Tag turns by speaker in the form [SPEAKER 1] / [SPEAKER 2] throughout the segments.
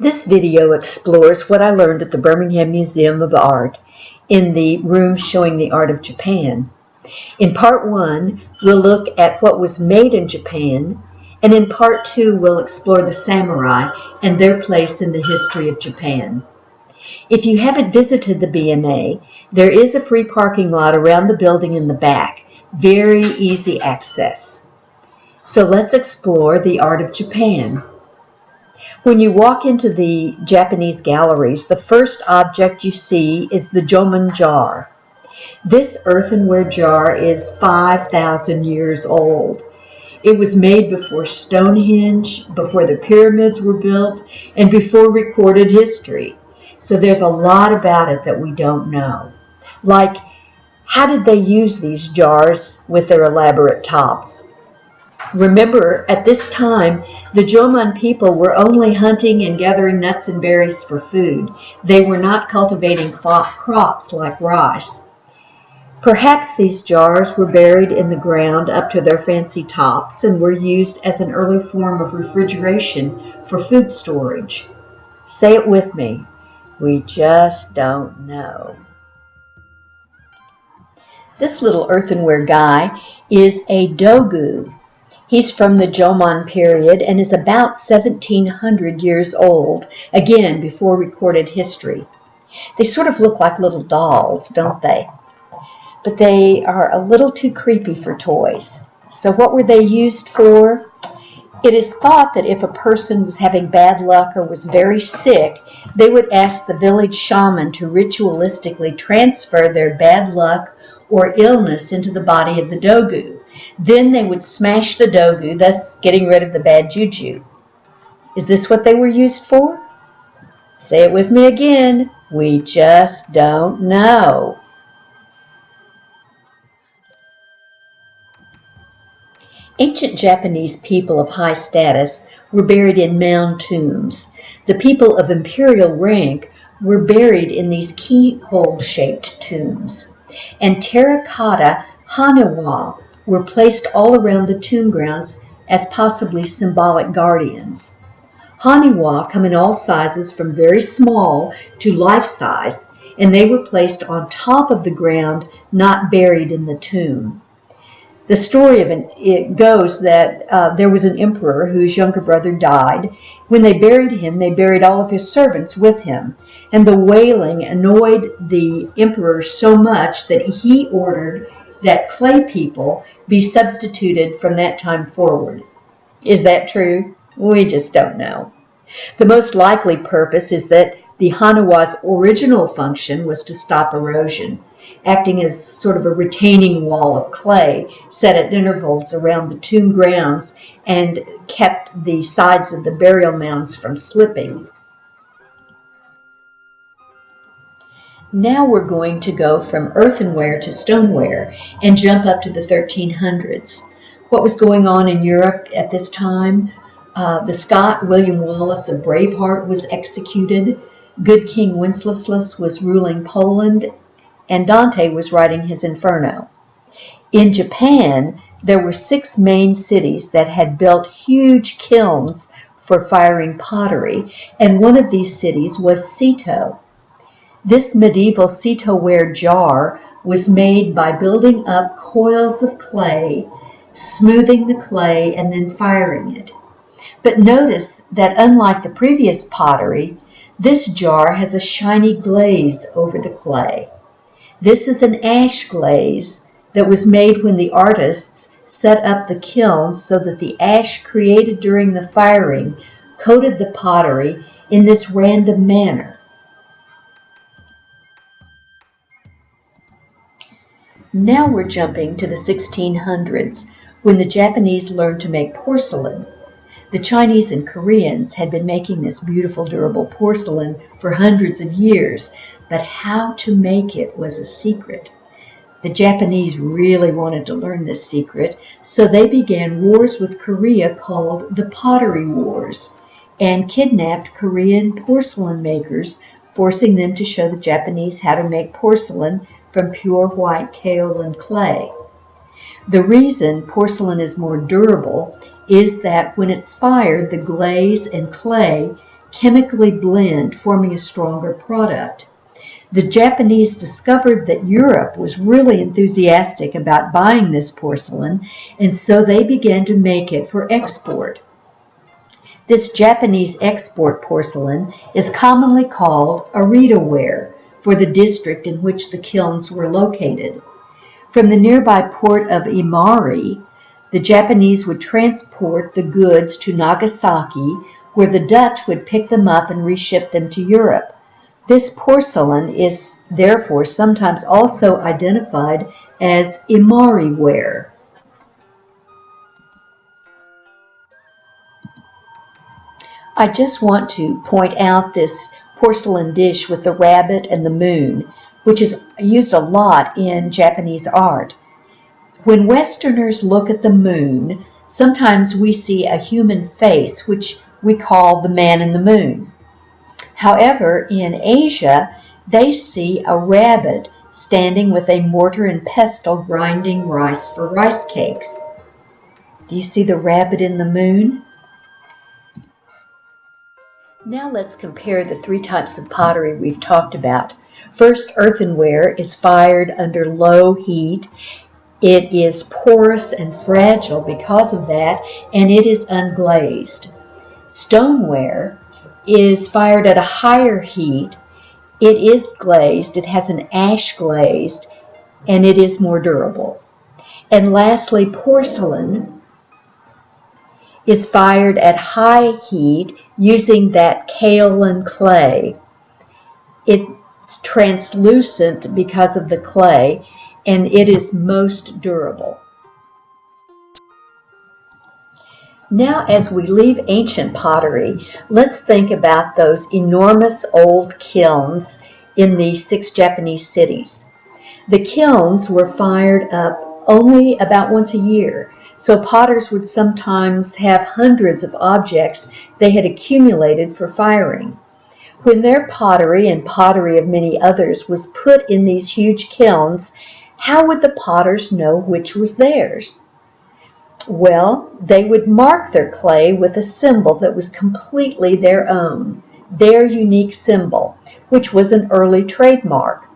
[SPEAKER 1] This video explores what I learned at the Birmingham Museum of Art in the room showing the art of Japan. In part 1, we'll look at what was made in Japan, and in part 2, we'll explore the samurai and their place in the history of Japan. If you haven't visited the BMA, there is a free parking lot around the building in the back. Very easy access. So let's explore the art of Japan. When you walk into the Japanese galleries, the first object you see is the Jomon jar. This earthenware jar is 5,000 years old. It was made before Stonehenge, before the pyramids were built, and before recorded history. So there's a lot about it that we don't know. Like, how did they use these jars with their elaborate tops? Remember, at this time, the Jomon people were only hunting and gathering nuts and berries for food. They were not cultivating crops like rice. Perhaps these jars were buried in the ground up to their fancy tops and were used as an early form of refrigeration for food storage. Say it with me. We just don't know. This little earthenware guy is a dogu. He's from the Jomon period and is about 1,700 years old, again, before recorded history. They sort of look like little dolls, don't they? But they are a little too creepy for toys. So what were they used for? It is thought that if a person was having bad luck or was very sick, they would ask the village shaman to ritualistically transfer their bad luck or illness into the body of the dogu. Then they would smash the dogu, thus getting rid of the bad juju. Is this what they were used for? Say it with me again. We just don't know. Ancient Japanese people of high status were buried in mound tombs. The people of imperial rank were buried in these keyhole-shaped tombs. And terracotta haniwa were placed all around the tomb grounds as possibly symbolic guardians. Haniwa come in all sizes from very small to life size, and they were placed on top of the ground, not buried in the tomb. The story of it goes that there was an emperor whose younger brother died. When they buried him, they buried all of his servants with him. And the wailing annoyed the emperor so much that he ordered that clay people be substituted from that time forward. Is that true? We just don't know. The most likely purpose is that the Haniwa's original function was to stop erosion, acting as sort of a retaining wall of clay set at intervals around the tomb grounds and kept the sides of the burial mounds from slipping. Now we're going to go from earthenware to stoneware and jump up to the 1300s. What was going on in Europe at this time? The Scot William Wallace of Braveheart was executed. Good King Wenceslas was ruling Poland, and Dante was writing his Inferno. In Japan, there were 6 main cities that had built huge kilns for firing pottery, and one of these cities was Seto. This medieval Seto-ware jar was made by building up coils of clay, smoothing the clay, and then firing it. But notice that unlike the previous pottery, this jar has a shiny glaze over the clay. This is an ash glaze that was made when the artists set up the kiln so that the ash created during the firing coated the pottery in this random manner. Now we're jumping to the 1600s, when the Japanese learned to make porcelain. The Chinese and Koreans had been making this beautiful, durable porcelain for hundreds of years, but how to make it was a secret. The Japanese really wanted to learn this secret, so they began wars with Korea called the Pottery Wars, and kidnapped Korean porcelain makers, forcing them to show the Japanese how to make porcelain from pure white kaolin clay. The reason porcelain is more durable is that when it's fired, the glaze and clay chemically blend, forming a stronger product. The Japanese discovered that Europe was really enthusiastic about buying this porcelain, and so they began to make it for export. This Japanese export porcelain is commonly called Arita ware for the district in which the kilns were located. From the nearby port of Imari, the Japanese would transport the goods to Nagasaki, where the Dutch would pick them up and reship them to Europe. This porcelain is therefore sometimes also identified as Imari ware. I just want to point out this porcelain dish with the rabbit and the moon, which is used a lot in Japanese art. When Westerners look at the moon, sometimes we see a human face, which we call the man in the moon. However, in Asia, they see a rabbit standing with a mortar and pestle grinding rice for rice cakes. Do you see the rabbit in the moon? Now let's compare the three types of pottery we've talked about. First, earthenware is fired under low heat. It is porous and fragile because of that, and it is unglazed. Stoneware is fired at a higher heat. It is glazed, it has an ash glaze, and it is more durable. And lastly, porcelain is fired at high heat using that kaolin clay. It's translucent because of the clay, and it is most durable. Now, as we leave ancient pottery, let's think about those enormous old kilns in the 6 Japanese cities. The kilns were fired up only about once a year, so potters would sometimes have hundreds of objects they had accumulated for firing. When their pottery and pottery of many others was put in these huge kilns, how would the potters know which was theirs? Well, they would mark their clay with a symbol that was completely their own, their unique symbol, which was an early trademark.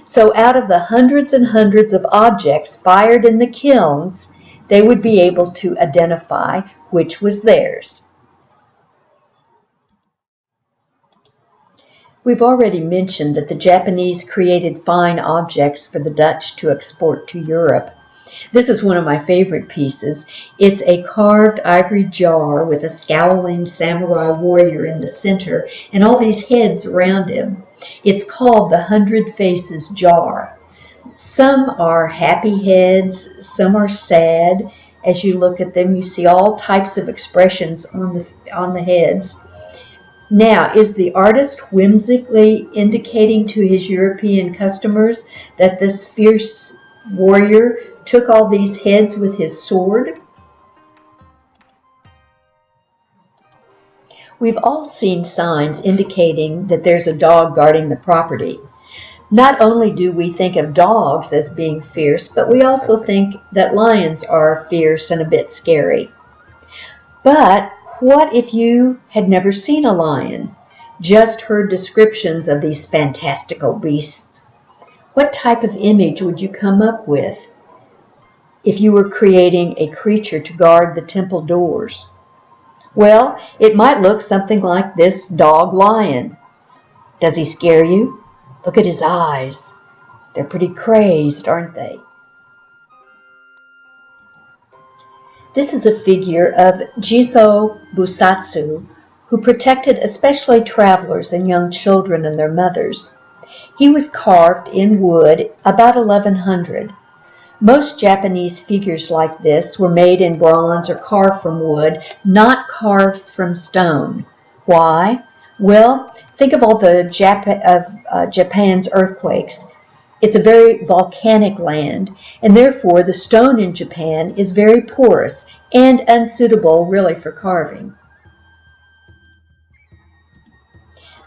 [SPEAKER 1] So out of the hundreds and hundreds of objects fired in the kilns, they would be able to identify which was theirs. We've already mentioned that the Japanese created fine objects for the Dutch to export to Europe. This is one of my favorite pieces. It's a carved ivory jar with a scowling samurai warrior in the center and all these heads around him. It's called the 100 Faces jar. Some are happy heads, some are sad. As you look at them, you see all types of expressions on the heads. Now, is the artist whimsically indicating to his European customers that this fierce warrior took all these heads with his sword? We've all seen signs indicating that there's a dog guarding the property. Not only do we think of dogs as being fierce, but we also think that lions are fierce and a bit scary. But what if you had never seen a lion, just heard descriptions of these fantastical beasts? What type of image would you come up with if you were creating a creature to guard the temple doors? Well, it might look something like this dog lion. Does he scare you? Look at his eyes. They're pretty crazed, aren't they? This is a figure of Jizo Busatsu, who protected especially travelers and young children and their mothers. He was carved in wood about 1100. Most Japanese figures like this were made in bronze or carved from wood, not carved from stone. Why? Well, think of all the Japan's earthquakes. It's a very volcanic land, and therefore the stone in Japan is very porous and unsuitable really for carving.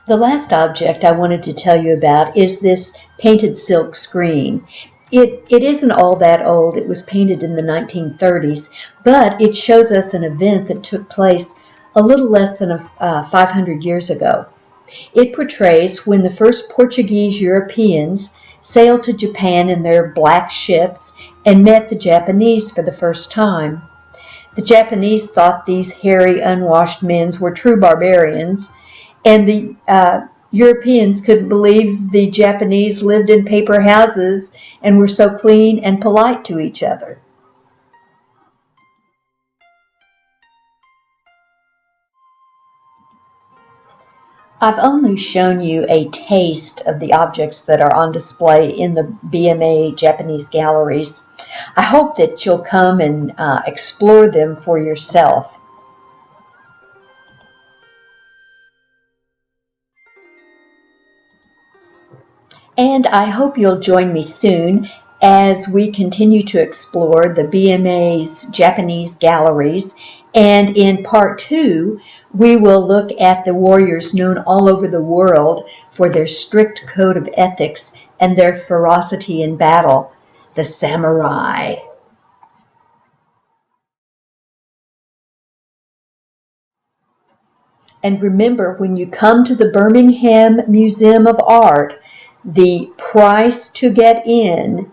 [SPEAKER 1] The last object I wanted to tell you about is this painted silk screen. It isn't all that old. It was painted in the 1930s, but it shows us an event that took place a little less than 500 years ago. It portrays when the first Portuguese Europeans sailed to Japan in their black ships and met the Japanese for the first time. The Japanese thought these hairy, unwashed men were true barbarians, and the Europeans couldn't believe the Japanese lived in paper houses and were so clean and polite to each other. I've only shown you a taste of the objects that are on display in the BMA Japanese galleries. I hope that you'll come and explore them for yourself. And I hope you'll join me soon as we continue to explore the BMA's Japanese galleries. And in part 2, we will look at the warriors known all over the world for their strict code of ethics and their ferocity in battle, the samurai. And remember, when you come to the Birmingham Museum of Art, the price to get in